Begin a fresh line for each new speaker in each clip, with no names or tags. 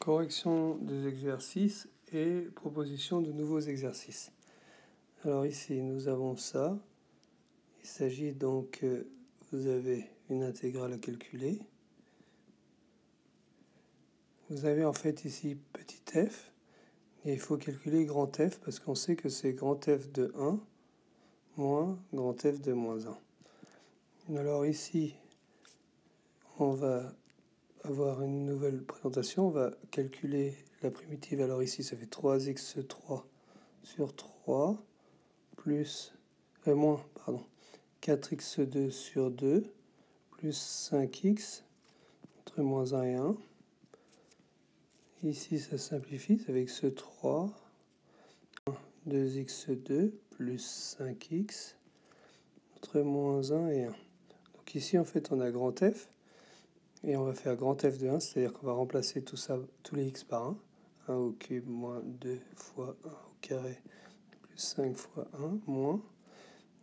Correction des exercices et proposition de nouveaux exercices. Alors ici, nous avons ça. Il s'agit donc, vous avez une intégrale à calculer. Vous avez en fait ici petit f, et il faut calculer grand F, parce qu'on sait que c'est grand F de 1 moins grand F de moins 1. Alors ici, on va avoir une nouvelle présentation. On va calculer la primitive. Alors ici, ça fait 3x3 sur 3 plus moins 4x2 sur 2 plus 5x entre moins 1 et 1. Ici, ça simplifie, ça fait x3, 2x2 plus 5x entre moins 1 et 1. Donc ici, en fait, on a grand F. Et on va faire grand F de 1, c'est-à-dire qu'on va remplacer tout ça, tous les x par 1. 1 au cube moins 2 fois 1 au carré plus 5 fois 1 moins.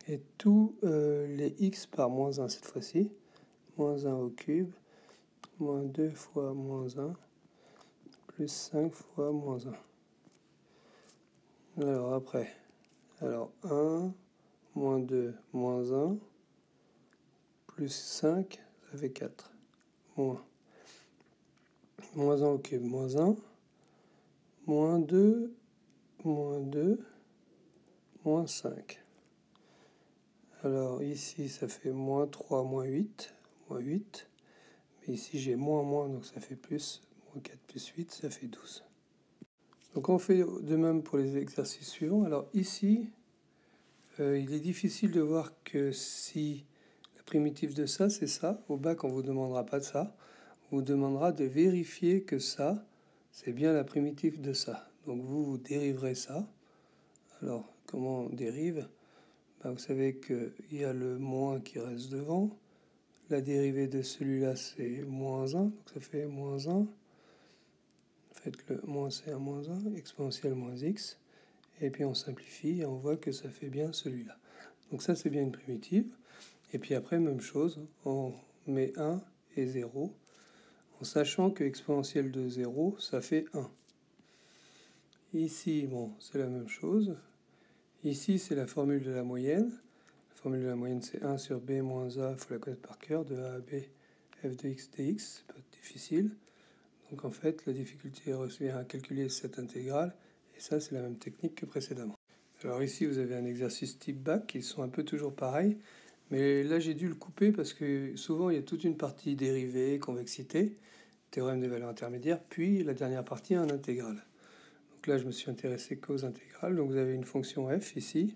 Et tous les x par moins 1 cette fois-ci. Moins 1 au cube moins 2 fois moins 1 plus 5 fois moins 1. Alors après, 1, moins 2, moins 1, plus 5, ça fait 4. Moins 1 au cube, moins 1, moins 2, moins 5. Alors ici, ça fait moins 3, moins 8. Mais ici, j'ai moins, donc ça fait plus. Moins 4 plus 8, ça fait 12. Donc on fait de même pour les exercices suivants. Alors ici, il est difficile de voir que si la primitive de ça, c'est ça. Au bac, on ne vous demandera pas de ça. On vous demandera de vérifier que ça, c'est bien la primitive de ça. Donc vous dériverez ça. Alors, comment on dérive ? Vous savez qu'il y a le moins qui reste devant. La dérivée de celui-là, c'est moins 1. Donc ça fait moins 1. Faites le moins c'est un moins 1, exponentielle moins x. Et puis on simplifie et on voit que ça fait bien celui-là. Donc ça, c'est bien une primitive. Et puis après, même chose, on met 1 et 0, en sachant que exponentielle de 0, ça fait 1. Ici, c'est la même chose. Ici, c'est la formule de la moyenne. La formule de la moyenne, c'est 1 sur b moins a, il faut la connaître par cœur, de a à b, f de x dx, c'est pas difficile. Donc en fait, la difficulté revient à calculer cette intégrale, et ça, c'est la même technique que précédemment. Alors ici, vous avez un exercice type bac, qui sont un peu toujours pareils, mais là, j'ai dû le couper parce que souvent, il y a toute une partie dérivée, convexité, théorème des valeurs intermédiaires, puis la dernière partie en intégrale. Donc là, je me suis intéressé qu'aux intégrales. Donc vous avez une fonction f ici,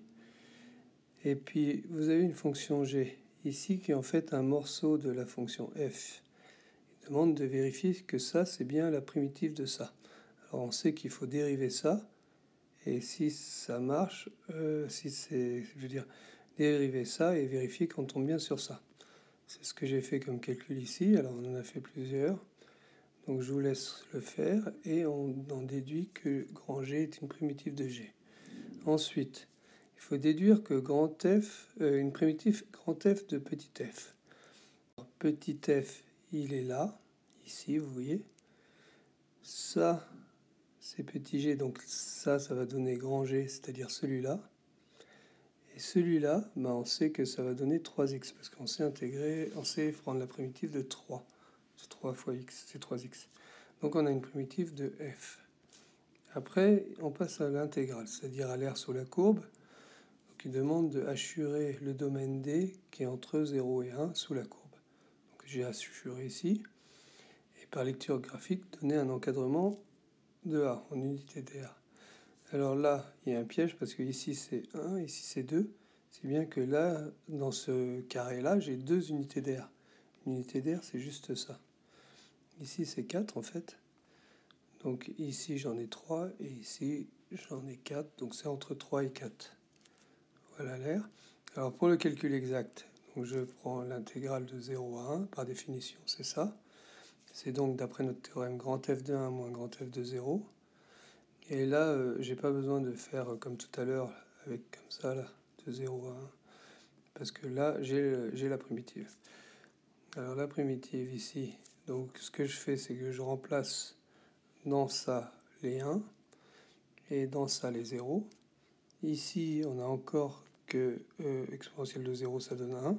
et puis vous avez une fonction g ici, qui est en fait un morceau de la fonction f. Il demande de vérifier que ça, c'est bien la primitive de ça. Alors on sait qu'il faut dériver ça, et si ça marche, dériver ça et vérifier qu'on tombe bien sur ça. C'est ce que j'ai fait comme calcul ici. Alors on en a fait plusieurs. Donc je vous laisse le faire et on en déduit que grand G est une primitive de G. Ensuite, il faut déduire que grand F, une primitive grand F de petit f. Alors, petit f, il est là, ici, vous voyez. Ça, c'est petit g, donc ça va donner grand G, c'est-à-dire celui-là. Et celui-là, on sait que ça va donner 3x, parce qu'on sait intégrer, on sait prendre la primitive de 3. 3 fois x, c'est 3x. Donc on a une primitive de f. Après, on passe à l'intégrale, c'est-à-dire à l'aire sous la courbe. Donc il demande de assurer le domaine D qui est entre 0 et 1 sous la courbe. Donc j'ai assuré ici. Et par lecture graphique, donner un encadrement de A en unité dA. Alors là, il y a un piège parce que ici c'est 1, ici c'est 2. C'est bien que là, dans ce carré-là, j'ai 2 unités d'air. Une unité d'air, c'est juste ça. Ici c'est 4 en fait. Donc ici j'en ai 3 et ici j'en ai 4. Donc c'est entre 3 et 4. Voilà l'air. Alors pour le calcul exact, donc je prends l'intégrale de 0 à 1. Par définition, c'est ça. C'est donc d'après notre théorème grand F de 1 moins grand F de 0. Et là, j'ai pas besoin de faire comme tout à l'heure, avec comme ça, là, de 0 à 1. Parce que là, j'ai la primitive. Alors la primitive ici, donc ce que je fais, c'est que je remplace dans ça les 1 et dans ça les 0. Ici, on a encore que exponentielle de 0, ça donne 1.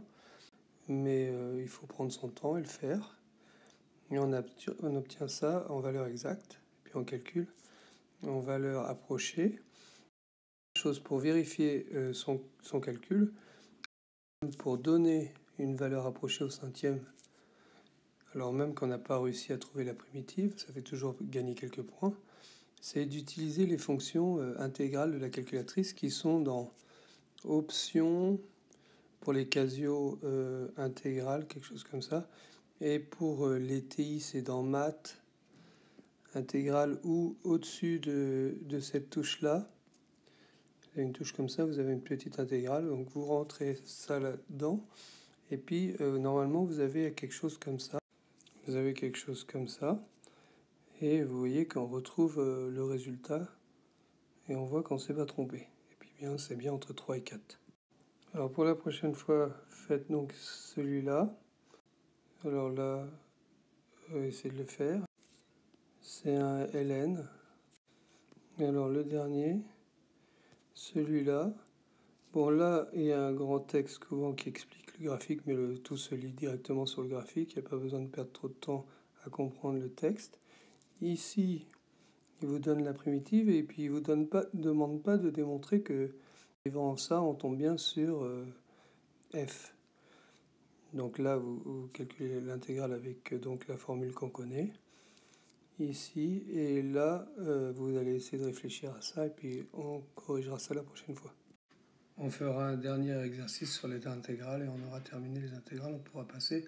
Mais il faut prendre son temps et le faire. Et on obtient ça en valeur exacte. Puis on calcule en valeur approchée. Chose pour vérifier son calcul. Pour donner une valeur approchée au centième, alors même qu'on n'a pas réussi à trouver la primitive, ça fait toujours gagner quelques points, c'est d'utiliser les fonctions intégrales de la calculatrice qui sont dans options, pour les Casio intégrales, quelque chose comme ça, et pour les TI c'est dans maths intégrale ou au-dessus de cette touche-là. Vous avez une touche comme ça, vous avez une petite intégrale, donc vous rentrez ça là-dedans, et puis normalement vous avez quelque chose comme ça. Vous avez quelque chose comme ça, et vous voyez qu'on retrouve le résultat, et on voit qu'on ne s'est pas trompé. Et puis bien, c'est bien entre 3 et 4. Alors pour la prochaine fois, faites donc celui-là. Alors là, essayez de le faire. C'est un ln. Et alors le dernier, celui-là. Bon là, il y a un grand texte souvent qui explique le graphique, mais tout se lit directement sur le graphique. Il n'y a pas besoin de perdre trop de temps à comprendre le texte. Ici, il vous donne la primitive et puis il vous demande pas de démontrer que, devant ça, on tombe bien sur f. Donc là, vous calculez l'intégrale avec donc la formule qu'on connaît ici, et là, vous allez essayer de réfléchir à ça et puis on corrigera ça la prochaine fois. On fera un dernier exercice sur les intégrales et on aura terminé les intégrales. On pourra passer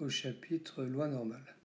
au chapitre loi normale.